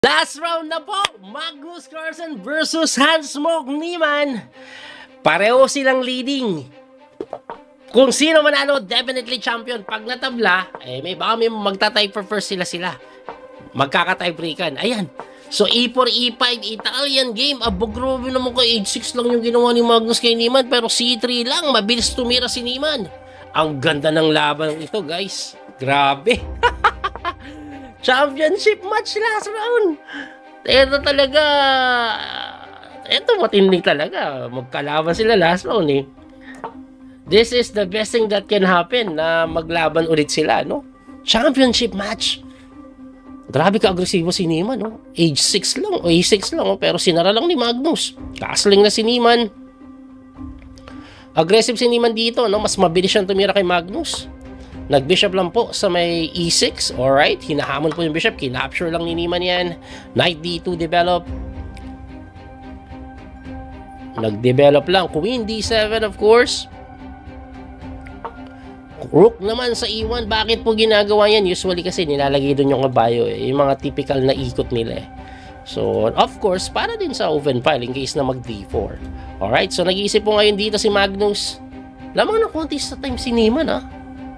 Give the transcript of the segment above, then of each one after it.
Last round na po, Magnus Carlsen versus Hans-Mog Niemann. Pareho silang leading. Kung sino manalo, definitely champion. Pag natabla, baka may magta-tie for first sila. Magkaka-tiebreakan. Ayan. So, E4, E5, Italian game. Abogrobe naman ko, age 6 lang yung ginawa ni Magnus kay Niemann. Pero C3 lang, mabilis tumira si Niemann. Ang ganda ng laban ito, guys. Grabe. Championship match last round. Ito talaga, ito matindi talaga. Magkalaban sila last round eh. This is the best thing that can happen na maglaban ulit sila, no? Championship match. Grabe ka-agresibo si Niemann, no? Age 6 lang, o age 6 lang, pero sinara lang ni Magnus. Kasling na si Niemann. Aggressive si Niemann dito, no? Mas mabilis siyang tumira kay Magnus. Nag-bishop lang po sa may E6. Alright, hinahamon po yung bishop. Kinapture lang ni Niemann yan. Knight D2 develop. Nag-develop lang. Queen D7 of course. Rook naman sa E1. Bakit po ginagawa yan? Usually kasi nilalagay doon yung kabayo. Yung mga typical na ikot nila. So, of course, para din sa open file in case na mag D4. Alright, so nag-iisip po ngayon dito si Magnus. Lamang na konti sa time si Niemann, ha?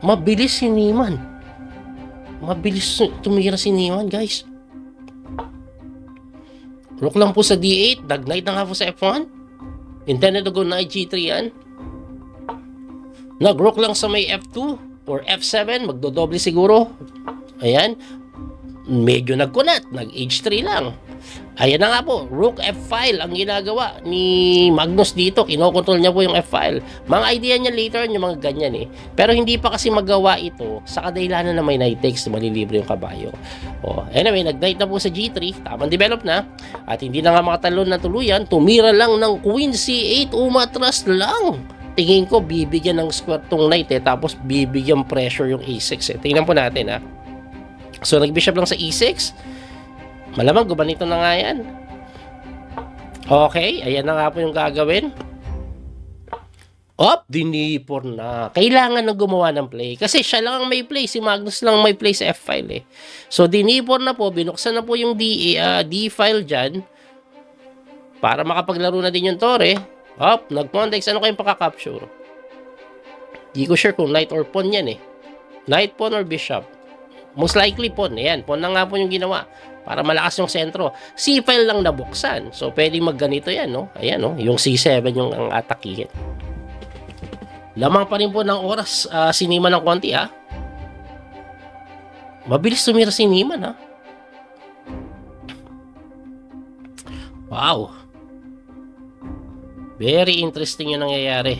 Mabilis si Niemann. Mabilis tumira si Niemann, guys. Rook lang po sa D8. Nag-knight na nga po sa F1. Intended to go knight G3 yan. Nag-rook lang sa may F2 or F7. Magdodoble siguro. Ayan. Medyo nagkunat. Nag-H3 lang. Ayan na nga po. Rook F file ang ginagawa ni Magnus dito. Kinokontrol niya po yung F file. Mga idea niya later yung mga ganyan eh. Pero hindi pa kasi magawa ito sa kadahilanan na may knight takes. Malilibre yung kabayo. Anyway, nag-knight na po sa G3. Tamang develop na. At hindi na nga makatalon na tuluyan. Tumira lang ng Queen C8. Umatras lang. Tingin ko bibigyan ng square tong knight eh. Tapos bibigyan pressure yung A6 eh. Tingnan po natin ha. So nag-bishop lang sa E6. Malamang gumanito na nga yan. Okay, ayan na nga po yung gagawin. Dinipor na. Kailangan na gumawa ng play. Kasi siya lang ang may play. Si Magnus lang may play sa F-file eh. So dinipor na po. Binuksan na po yung D-file dyan. Para makapaglaro na din yung tore. Nag-context. Ano kayong pakakapture? Di ko sure kung knight or pawn yan eh. Knight, pawn or bishop. Most likely pawn. Ayan, pawn na nga po yung ginawa. Para malakas yung sentro. C-file lang nabuksan. So, pwedeng magganito yan, no? Ayan, no? Yung C7 yung ang atakihin. Lamang pa rin po ng oras si Niemann ng konti, ha? Mabilis tumira si Niemann, ha? Wow. Very interesting yung nangyayari.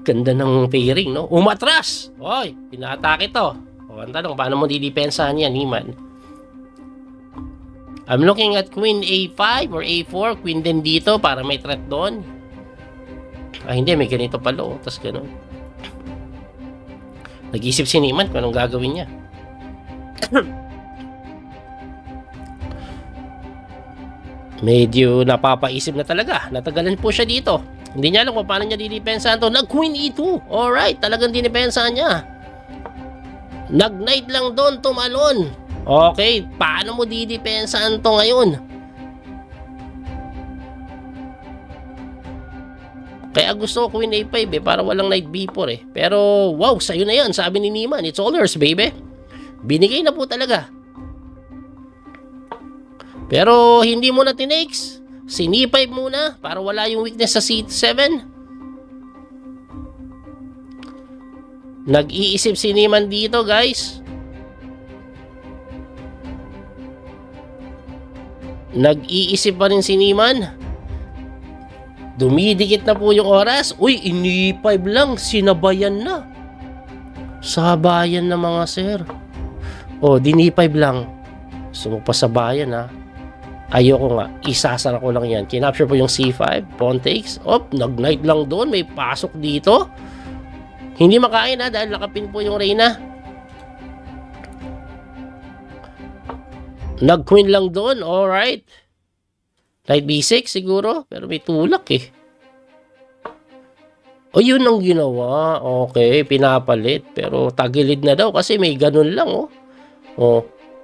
Ganda ng pairing, no? Umatras! Oy, pinatake to. Ang tanong, paano mo didepensahan yan, Niemann? I'm looking at Queen A5 or A4. Queen din dito para may threat doon. Hindi. May ganito pala. Tapos gano'n. Nag-isip si Niemann kung anong gagawin niya. Medyo napapaisip na talaga. Natagalan po siya dito. Hindi niya alam kung paano niya didepensahan to. Nag-Queen E2. Alright. Talagang dinepensahan niya. Nag-knight lang doon. Tumalon. Okay, paano mo didepensahan to ngayon? Kaya gusto ko Queen A5 eh, para walang knight B4 eh. Pero wow, sa'yo na yan, sabi ni Niemann. It's all yours, baby. Binigay na po talaga. Pero hindi mo na tinakes. Sin-E5 muna, para wala yung weakness sa C7. Nag-iisip si Niemann dito, guys. Nag-iisip pa rin si Niemann. Dumidikit na po yung oras. Uy, ini-5 lang. Sinabayan na. Sabayan na mga sir. Dini-5 lang. Sumupa sa bayan ha. Ayoko nga. Isasara ko lang yan. Kinapture po yung C5. Pawn takes. Nag-knight lang doon. May pasok dito. Hindi makain ha. Dahil nakapin po yung reyna. Nag-queen lang doon. Alright. Knight B6 siguro. Pero may tulak eh. Yun ang ginawa. Okay, pinapalit. Pero tagilid na daw kasi may ganun lang.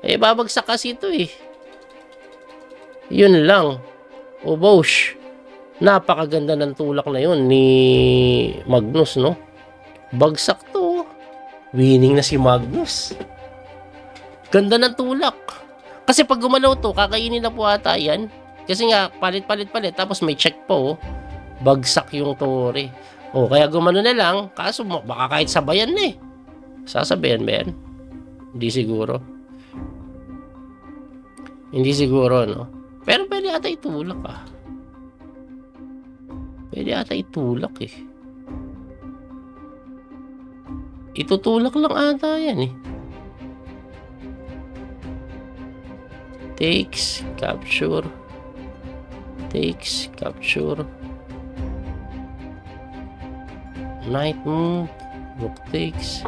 Babagsak kasi ito eh. Yun lang. O bosh. Napakaganda ng tulak na yun ni Magnus, no? Bagsak to. Winning na si Magnus. Ganda ng tulak. Kasi pag gumalaw to, kakainin na po ata yan. Kasi nga, palit. Tapos may check po. Bagsak yung tore. O, kaya gumano na lang. Kaso, baka kahit sabayan na eh. Sasabayan ba yan? Hindi siguro. Hindi siguro, no? Pero pwede ata itulak, ah. Pwede ata itulak, eh. Itutulak lang ata yan, eh. Takes, capture. Takes, capture. Night move. Rook takes.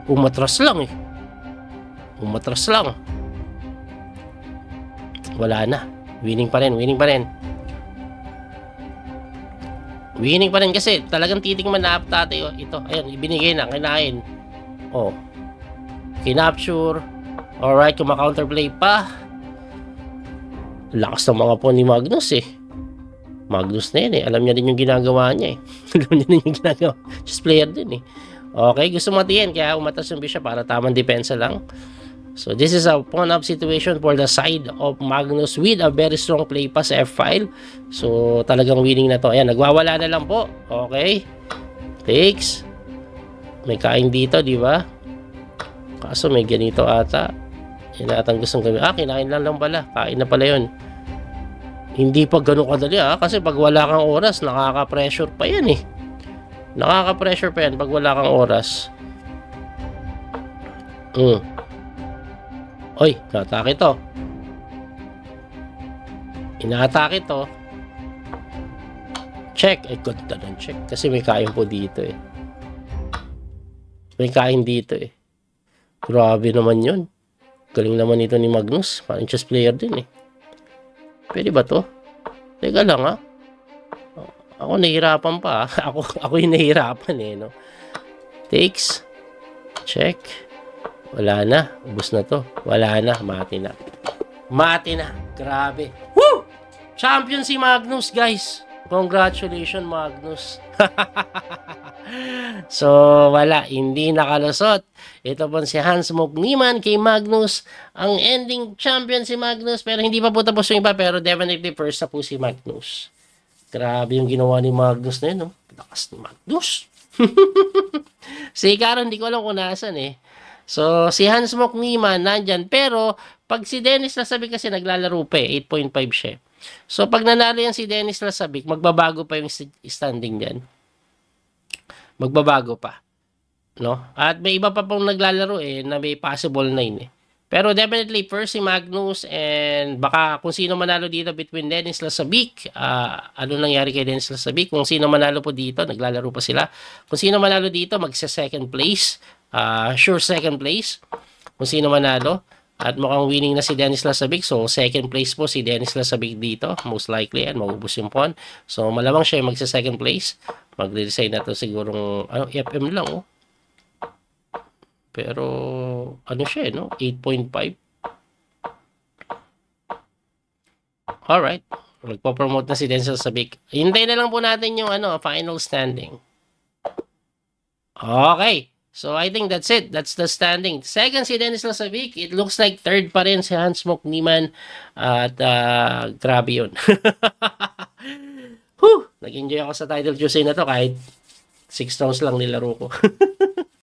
Umatras lang, eh. Umatras lang. Wala na. Winning pa rin. Winning pa rin kasi talagang titingnan na tate. Oh. Ito, ayun, ibinigay na, kinain. Oh. Kinapture. Alright, kumaka-counterplay pa. Lakas ng mga pawn ni Magnus eh. Magnus na yun eh. Alam niya din yung ginagawa niya eh. Alam niya din yung ginagawa. Just player din eh. Okay, gusto matiin kaya umatas yung bishop para tamang depensa lang. So this is a pawn-up situation for the side of Magnus with a very strong play pa sa F-file. So talagang winning na to. Ayan, nagwawala na lang po. Okay. Takes. May kain dito, di ba? Kaso may ganito ata. Yan atang gustong gawin. Kinain lang pala. Kain na pala yun. Hindi pa ganun kadali kasi pag wala kang oras, nakaka-pressure pa yan eh. Nakaka-pressure pa yan pag wala kang oras. Oy, inaatake to. Inaatake to. Check. Ay, ganda ng check. Kasi may kain po dito eh. May kain dito eh. Grabe naman yun. Galing naman ito ni Magnus. Parang chess player din eh. Pwede ba to? Teka lang Ako nahihirapan pa Ako yung nahihirapan eh, no? Takes. Check. Wala na. Ubus na to. Wala na. Mati na. Grabe. Woo! Champion si Magnus, guys. Congratulations, Magnus. So, wala. Hindi nakalusot. Ito po si Hans Mokniman kay Magnus. Ang ending champion si Magnus. Pero hindi pa po tapos yung iba. Pero definitely first na po si Magnus. Grabe yung ginawa ni Magnus na yun, no? Lakas ni Magnus. Si Icaro, hindi ko alam kung nasan eh. So, si Hans Mokniman nandyan. Pero, pag si Dennis Lasabik kasi naglalaro pa eh. 8.5 siya. So, pag nanalo yan si Dennis Lasabik, magbabago pa yung standing dyan. Magbabago pa. No? At may iba pa pong naglalaro eh, na may possible 9 eh. Pero definitely, first si Magnus and baka kung sino manalo dito between Dennis Lasabik, ano nangyari kay Dennis Lasabik, kung sino manalo po dito, naglalaro pa sila. Kung sino manalo dito, magsa-second place. Sure second place. Kung sino manalo. At mukhang winning na si Dennis Lasabik. So, second place po si Dennis Lasabik dito. Most likely, and maubos yung pawn. So, malamang siya yung magsa-second place. Magre-resign na to sigurong, FM lang, oh. Pero, ano siya, no? 8.5. Alright. Magpo-promote na si Dennis Lasabik. Hintayin na lang po natin yung, final standing. Okay. So, I think that's it. That's the standing. Second, si Dennis Lasabik. It looks like third pa rin si Hans Mokniman. At, grabe yun. Nag-enjoy ako sa Title Tuesday na to kahit 6 rounds lang nilaro ko.